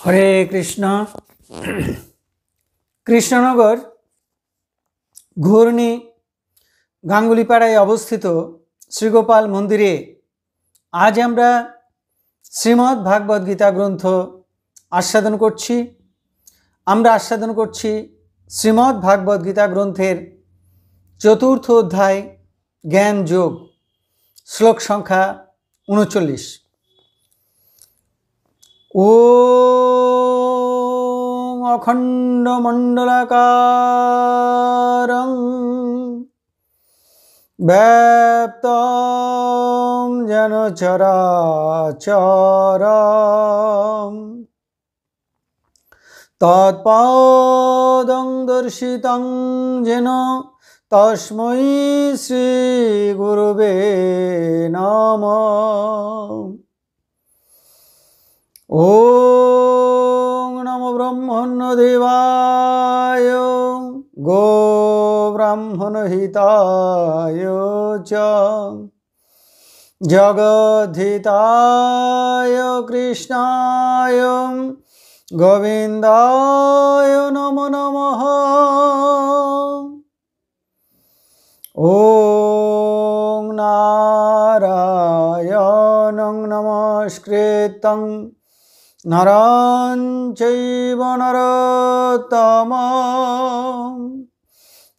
হরে কৃষ্ণ। কৃষ্ণনগর ঘূর্ণি গাঙ্গুলিপাড়ায় অবস্থিত শ্রীগোপাল মন্দিরে আজ আমরা শ্রীমদ্ ভাগবত গীতা গ্রন্থ আস্বাদন করছি। আমরা আস্বাদন করছি শ্রীমদ্ ভাগবত গীতা গ্রন্থের চতুর্থ অধ্যায় জ্ঞান যোগ, শ্লোক সংখ্যা ৩৯। ওম অখণ্ড মণ্ডলাকারং ব্যাপ্তং যেন চরাচরম তৎপদং দর্শিতং যেন তস্मै শ্রী গুরুবে নমঃ। ওম নমো ব্রহ্মণ্যদেবায় গো ব্রাহ্মণহিতায় চ জগদ্ধিতায় কৃষ্ণায় গোবিন্দায় নমো নমঃ। ওম নারায়ণং নমস্কৃত্যং নরং চৈব নরোত্তমং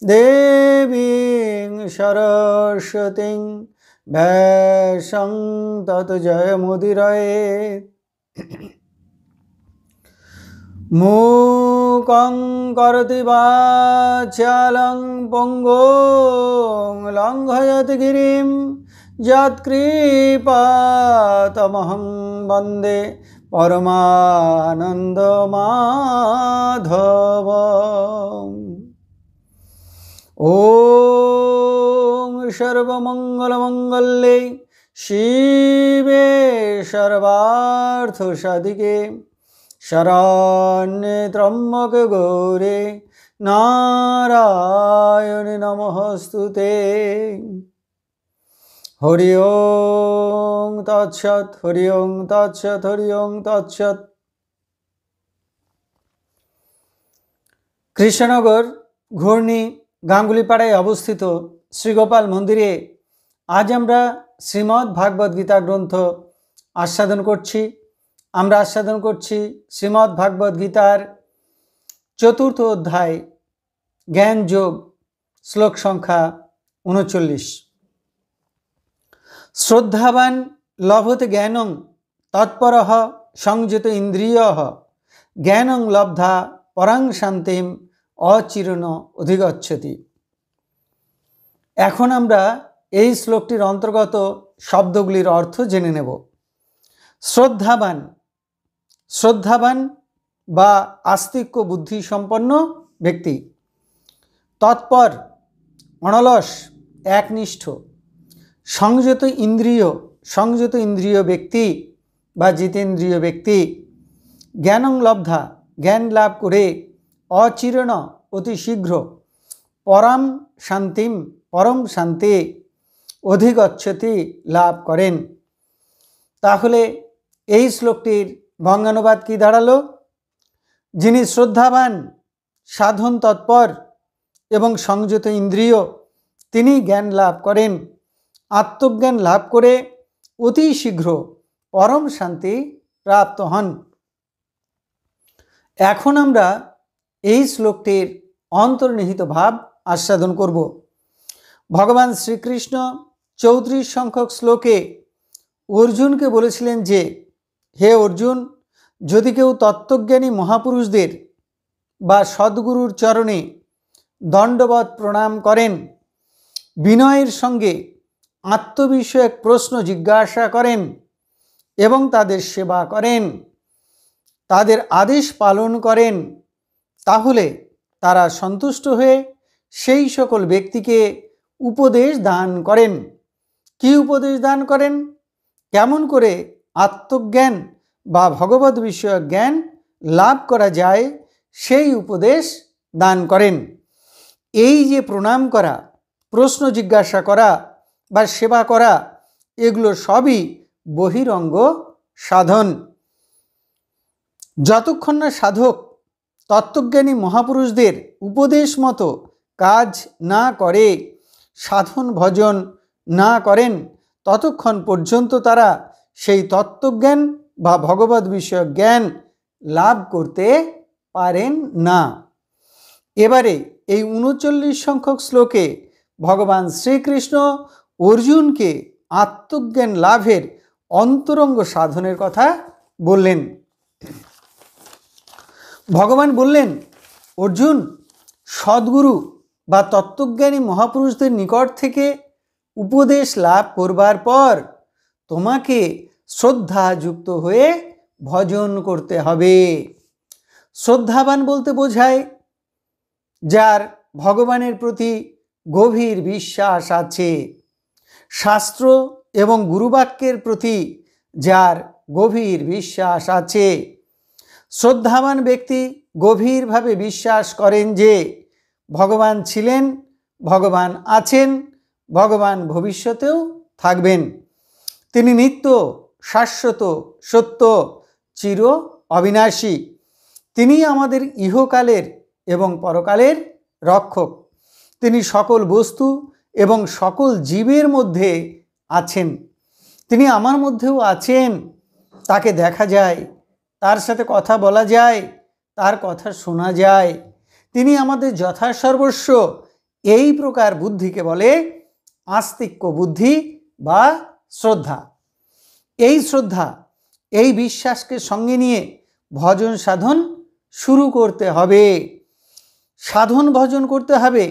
দেবীং সরস্বতীং ব্যাসং ততো জয়মুদীরয়েৎ। মূকং করোতি বাচালং পঙ্গুং লঙ্ঘয়তি গিরিম যৎকৃপাতমহং বন্দে পরমানন্দ মাধবম। ওম সর্বমঙ্গলমঙ্গলে শিবে সর্বার্থ সাধিকে শরণ্যে ত্র্যম্বকে গৌরে নারায়ণে নমস্তুতে। হরি ওং তৎসৎ, হরি ওং তৎসৎ, হরি ওং তৎসৎ। কৃষ্ণনগর ঘূর্ণি গাঙ্গুলিপাড়ায় অবস্থিত শ্রীগোপাল মন্দিরে আজ আমরা শ্রীমদ্ ভাগবত গীতা গ্রন্থ আস্বাদন করছি। আমরা আস্বাদন করছি শ্রীমদ্ ভাগবত গীতার চতুর্থ অধ্যায় জ্ঞান যোগ, শ্লোক সংখ্যা ৩৯। শ্রদ্ধাবান লভতে জ্ঞানং তৎপরঃ সংযত ইন্দ্রিয়ঃ জ্ঞানং লব্ধা পরাং শান্তিম অচিরেণ অধিগচ্ছতি। এখন আমরা এই শ্লোকটির অন্তর্গত শব্দগুলির অর্থ জেনে নেব। শ্রদ্ধাবান, শ্রদ্ধাবান বা আস্তিক্য বুদ্ধি সম্পন্ন ব্যক্তি। তৎপর, অনলস, একনিষ্ঠ। সংযত ইন্দ্রিয়, সংযত ইন্দ্রিয় ব্যক্তি বা জিতেন্দ্রিয় ব্যক্তি। জ্ঞানং লব্ধা, জ্ঞান লাভ করে। অচিরেণ, অতি শীঘ্র। পরম শান্তিম, পরম শান্তি। অধিগচ্ছতি, লাভ করেন। তাহলে এই শ্লোকটির বঙ্গানুবাদ কি দাঁড়ালো? যিনি শ্রদ্ধাবান, সাধন তৎপর এবং সংযত ইন্দ্রিয়, তিনি জ্ঞান লাভ করেন। আত্মজ্ঞান লাভ করে অতি শীঘ্র পরম শান্তি প্রাপ্ত হন। এখন আমরা এই শ্লোকটির অন্তর্নিহিত ভাব আস্বাদন করব। ভগবান শ্রীকৃষ্ণ ৩৪ সংখ্যক শ্লোকে অর্জুনকে বলেছিলেন যে, হে অর্জুন, যদি কেউ তত্ত্বজ্ঞানী মহাপুরুষদের বা সদ্গুরুর চরণে দণ্ডবৎ প্রণাম করেন, বিনয়ের সঙ্গে আত্মবিষয়ক প্রশ্ন জিজ্ঞাসা করেন এবং তাদের সেবা করেন, তাদের আদেশ পালন করেন, তাহলে তারা সন্তুষ্ট হয়ে সেই সকল ব্যক্তিকে উপদেশ দান করেন। কি উপদেশ দান করেন? কেমন করে আত্মজ্ঞান বা ভগবত বিষয়ক জ্ঞান লাভ করা যায় সেই উপদেশ দান করেন। এই যে প্রণাম করা, প্রশ্ন জিজ্ঞাসা করা বা সেবা করা, এগুলো সবই বহিরঙ্গ সাধন। যতক্ষণ না সাধক তত্ত্বজ্ঞানী মহাপুরুষদের উপদেশ মতো কাজ না করে, সাধন ভজন না করেন, ততক্ষণ পর্যন্ত তারা সেই তত্ত্বজ্ঞান বা ভগবদ বিষয়ক জ্ঞান লাভ করতে পারেন না। এবারে এই 39 সংখ্যক শ্লোকে ভগবান শ্রীকৃষ্ণ অর্জুনকে আত্মজ্ঞান লাভের অন্তরঙ্গ সাধনের কথা বললেন। ভগবান বললেন, অর্জুন, সদ্গুরু বা তত্ত্বজ্ঞানী মহাপুরুষদের নিকট থেকে উপদেশ লাভ করবার পর তোমাকে শ্রদ্ধাযুক্ত হয়ে ভজন করতে হবে। শ্রদ্ধাবান বলতে বোঝায় যার ভগবানের প্রতি গভীর বিশ্বাস আছে, শাস্ত্র এবং গুরুবাক্যের প্রতি যার গভীর বিশ্বাস আছে। শ্রদ্ধাবান ব্যক্তি গভীরভাবে বিশ্বাস করেন যে ভগবান ছিলেন, ভগবান আছেন, ভগবান ভবিষ্যতেও থাকবেন। তিনি নিত্য, শাশ্বত, সত্য, চির অবিনাশী। তিনি আমাদের ইহকালের এবং পরকালের রক্ষক। তিনি সকল বস্তু এবং সকল জীবের মধ্যে আছেন। তিনি আমার মধ্যেও আছেন। তাকে দেখা যায়, তার সাথে কথা বলা যায়, তার কথা শোনা যায়। তিনি আমাদের যথাসর্বস্ব। এই প্রকার বুদ্ধিকে বলে আস্তিক্য বুদ্ধি বা শ্রদ্ধা। এই শ্রদ্ধা, এই বিশ্বাসকে সঙ্গে নিয়ে ভজন সাধন শুরু করতে হবে। সাধন ভজন করতে হবে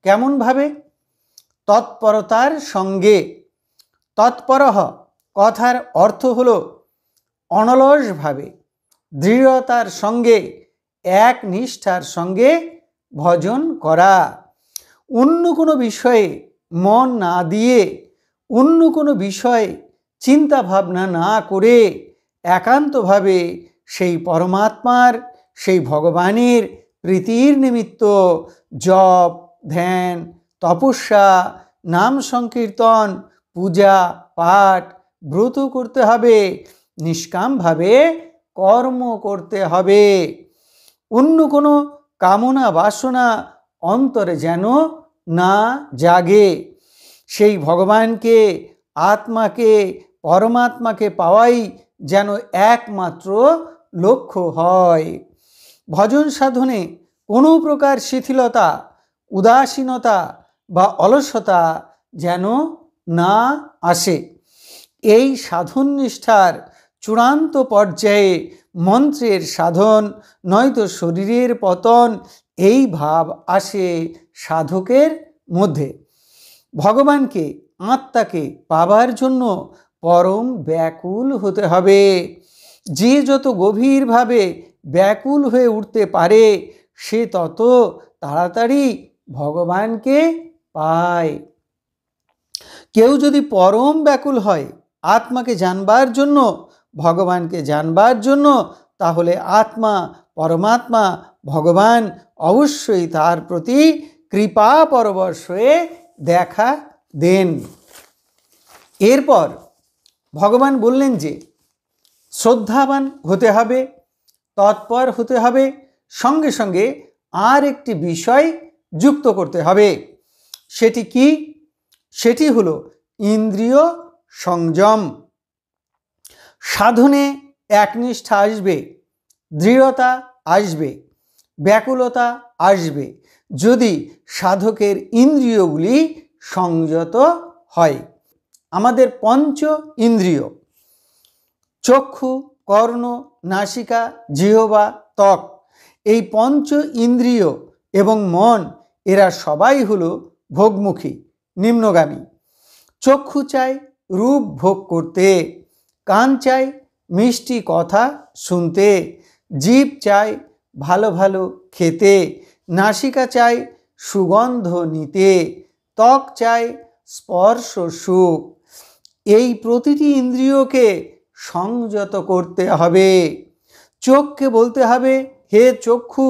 কেমনভাবে? তৎপরতার সঙ্গে। তৎপরঃ কথার অর্থ হল অনলসভাবে, দৃঢ়তার সঙ্গে, এক নিষ্ঠার সঙ্গে ভজন করা। অন্য কোনো বিষয়ে মন না দিয়ে, অন্য কোনো বিষয়ে চিন্তা ভাবনা না করে একান্তভাবে সেই পরমাত্মার, সেই ভগবানের প্রীতির নিমিত্ত জপ, ধ্যান, তপস্যা, নাম সংকীর্তন, পূজা পাঠ, ব্রত করতে হবে। নিষ্কামভাবে কর্ম করতে হবে। অন্য কোনো কামনা বাসনা অন্তরে যেন না জাগে। সেই ভগবানকে, আত্মাকে, পরমাত্মাকে পাওয়াই যেন একমাত্র লক্ষ্য হয়। ভজন সাধনে কোনো প্রকার শিথিলতা, উদাসীনতা বা অলসতা যেন না আসে। এই সাধন নিষ্ঠার চূড়ান্ত পর্যায়ে মন্ত্রের সাধন, নয়তো শরীরের পতন, এই ভাব আসে সাধকের মধ্যে। ভগবানকে, আত্মাকে পাবার জন্য পরম ব্যাকুল হতে হবে। যে যত গভীরভাবে ব্যাকুল হয়ে উঠতে পারে সে তত তাড়াতাড়ি ভগবানকে পায়। কেউ যদি পরম ব্যাকুল হয় আত্মাকে জানবার জন্য, ভগবানকে জানবার জন্য, তাহলে আত্মা, পরমাত্মা, ভগবান অবশ্যই তার প্রতি কৃপা পরবশ হয়ে দেখা দেন। এরপর ভগবান বললেন যে শ্রদ্ধাবান হতে হবে, তৎপর হতে হবে, সঙ্গে সঙ্গে আর একটি বিষয় যুক্ত করতে হবে। সেটি কি? সেটি হলো ইন্দ্রিয় সংযম। সাধনে একনিষ্ঠা আসবে, দৃঢ়তা আসবে, ব্যাকুলতা আসবে যদি সাধকের ইন্দ্রিয়গুলি সংযত হয়। আমাদের পঞ্চ ইন্দ্রিয়, চক্ষু, কর্ণ, নাসিকা, জিহ্বা, ত্বক, এই পঞ্চ ইন্দ্রিয় এবং মন, এরা সবাই হলো ভোগমুখী, নিম্নগামী। চক্ষু চায় রূপ ভোগ করতে, কান চায় মিষ্টি কথা শুনতে, জিভ চায় ভালো ভালো খেতে, নাসিকা চায় সুগন্ধ নিতে, ত্বক চায় স্পর্শ সুখ। এই প্রতিটি ইন্দ্রিয়কে সংযত করতে হবে। চোখকে বলতে হবে, হে চক্ষু,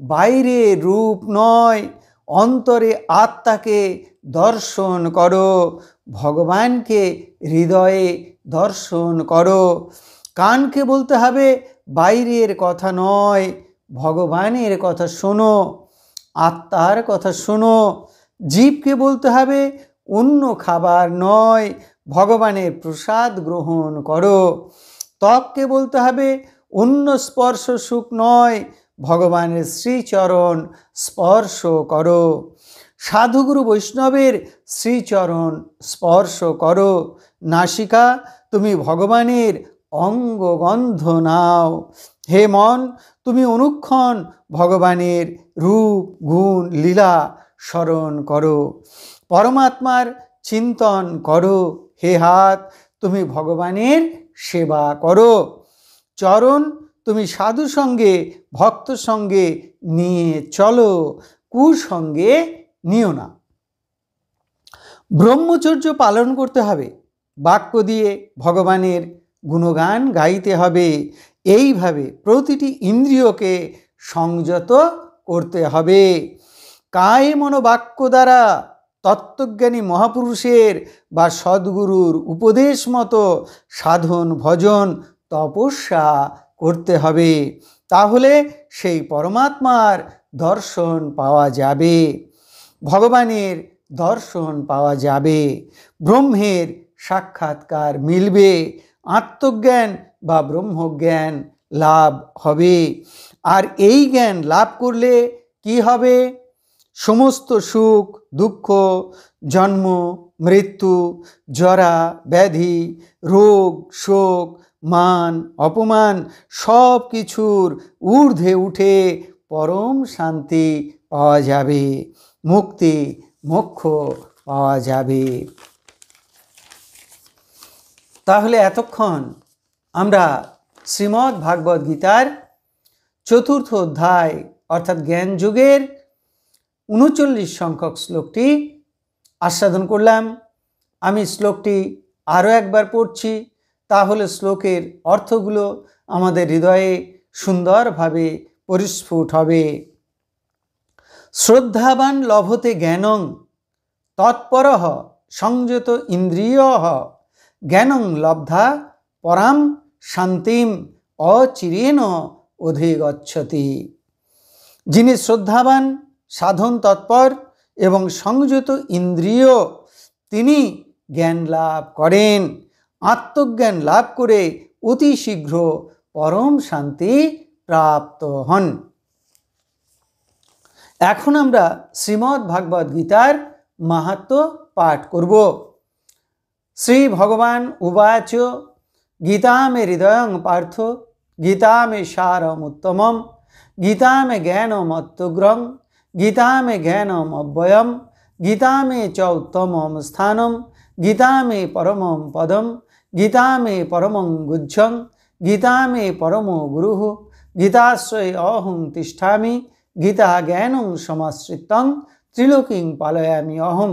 বাইরে রূপ নয়, অন্তরে আত্মাকে দর্শন করো, ভগবানকে হৃদয়ে দর্শন করো। কানকে বলতে হবে, বাইরের কথা নয়, ভগবানের কথা শোনো, আত্মার কথা শোনো। জীবকে বলতে হবে অন্য খাবার নয়, ভগবানের প্রসাদ গ্রহণ করো। ত্বককে বলতে হবে অন্য স্পর্শ সুখ নয়, ভগবানের শ্রীচরণ স্পর্শ করো। সাধুগুরু বৈষ্ণবের শ্রীচরণ স্পর্শ করো। নাসিকা, তুমি ভগবানের অঙ্গগন্ধ নাও। হে মন, তুমি অনুক্ষণ ভগবানের রূপ গুণ লীলা স্মরণ করো, পরমাত্মার চিন্তন করো। হে হাত, তুমি ভগবানের সেবা করো। চরণ, তুমি সাধু সঙ্গে ভক্ত সঙ্গে নিয়ে চলো, কুসঙ্গে নিও না। ব্রহ্মচর্য পালন করতে হবে, বাক্য দিয়ে ভগবানের গুণগান গাইতে হবে। এইভাবে প্রতিটি ইন্দ্রিয়কে সংযত করতে হবে। কায় মনোবাক্য দ্বারা তত্ত্বজ্ঞানী মহাপুরুষের বা সদ্গুরুর উপদেশ মতো সাধন ভজন তপস্যা করতে হবে। তাহলে সেই পরমাত্মার দর্শন পাওয়া যাবে, ভগবানের দর্শন পাওয়া যাবে, ব্রহ্মের সাক্ষাৎকার মিলবে, আত্মজ্ঞান বা ব্রহ্মজ্ঞান লাভ হবে। আর এই জ্ঞান লাভ করলে কি হবে? সমস্ত সুখ দুঃখ, জন্ম মৃত্যু, জরা ব্যাধি, রোগ শোক, মান অপমান সব কিছুর ঊর্ধ্বে উঠে পরম শান্তি পাওয়া যাবে, মুক্তি মোক্ষ পাওয়া যাবে। তাহলে এতক্ষণ আমরা শ্রীমদ্ ভাগবত গীতার চতুর্থ অধ্যায় অর্থাৎ জ্ঞান যোগের 39 সংখ্যক শ্লোকটি আস্বাদন করলাম। আমি শ্লোকটি আরও একবার পড়ছি, তাহলে শ্লোকের অর্থগুলো আমাদের হৃদয়ে সুন্দরভাবে পরিস্ফুট হবে। শ্রদ্ধাবান লভতে জ্ঞানং তৎপরঃ সংযত ইন্দ্রিয়ঃ জ্ঞানং লব্ধা পরাম শান্তিম অচিরেণ অধিগচ্ছতি। যিনি শ্রদ্ধাবান, সাধন তৎপর এবং সংযত ইন্দ্রিয়, তিনি জ্ঞান লাভ করেন। আত্মজ্ঞান লাভ করে অতি শীঘ্র পরম শান্তি প্রাপ্ত হন। এখন আমরা শ্রীমদ্ ভাগবত গীতার মাহাত্ম্য পাঠ করব। শ্রী ভগবান উবাচ গীতা মে হৃদয়ং পার্থ গীতা মে সারমুত্তমম গীতা মে জ্ঞানমত্যগ্রং গীতা মে জ্ঞানমব্যয়ম গীতা মে চ উত্তমম স্থানম গীতা মে পরমম পদম গীতা মে পরমং গুহ্যং গীতা মে পরমো গুরুঃ গীতাশ্রয়ে অহং তিষ্ঠামি গীতা জ্ঞানং সমাশ্রিতং ত্রিলোকিং পালয়ামি অহম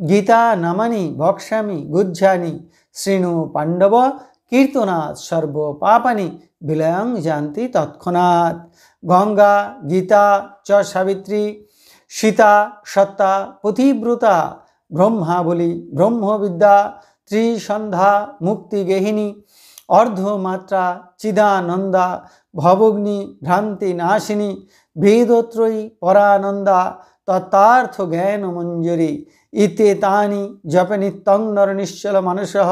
গীতা নামানি ভক্ষ্যামি গুহ্যানি শৃণু পাণ্ডব কীর্তনাৎ সর্ব পাপানি বিলয়ং যান্তি তৎক্ষণাৎ। গঙ্গা গীতা চ সাবিত্রী সীতা সত্তা পতিব্রতা ব্রহ্মাবলী ব্রহ্মবিদ্যা ত্রিসন্ধ্যা মুক্তিগেহিনী অর্ধমাত্রা চিদানন্দা ভবগ্নি ভ্রান্তি নাশিনী বেদত্রয়ী পরানন্দা তত্তার্থ জ্ঞান মঞ্জরি ইত্যেতানি জপে নিত্যং নর নিশ্চল মানসঃ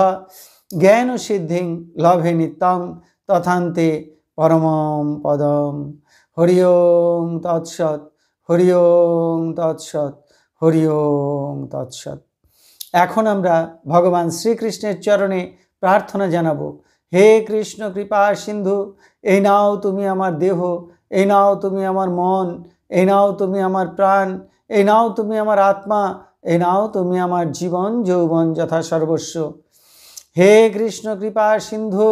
জ্ঞান সিদ্ধিং লভে নিত্যং তথান্তে পরমম পদম। হরি ওং তৎসৎ, হরি ওং তৎসৎ, হরি ওং তৎসৎ। এখন আমরা ভগবান শ্রীকৃষ্ণের চরণে প্রার্থনা জানাবো। হে কৃষ্ণ কৃপা সিন্ধু, এই নাও তুমি আমার দেহ, এই নাও তুমি আমার মন, এই নাও তুমি আমার প্রাণ, এই নাও তুমি আমার আত্মা, এই নাও তুমি আমার জীবন যৌবন যথা সর্বস্ব। হে কৃষ্ণ কৃপা সিন্ধু,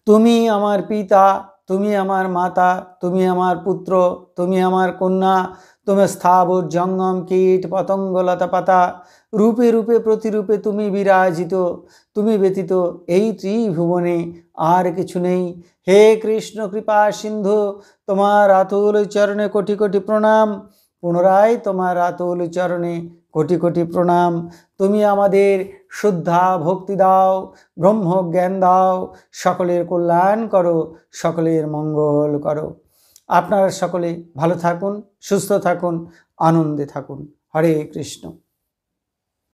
তুমি আমার পিতা, তুমি আমার মাতা, তুমি আমার পুত্র, তুমি আমার কন্যা, তুমি স্থাবর জঙ্গম কীট পতঙ্গ লতা পাতা রূপে রূপে প্রতিরূপে তুমি বিরাজিত, তুমি ব্যতীত এই ত্রিভুবনে আর কিছু নেই। হে কৃষ্ণ কৃপা সিন্ধু, তোমার আতুল চরণে কোটি কোটি প্রণাম। পুনরায় তোমার আতুল চরণে কোটি কোটি প্রণাম। তুমি আমাদের শুদ্ধা ভক্তি দাও, ব্রহ্ম জ্ঞান দাও, সকলের কল্যাণ করো, সকলের মঙ্গল করো। আপনারা সকলে ভালো থাকুন, সুস্থ থাকুন, আনন্দে থাকুন। হরে কৃষ্ণ।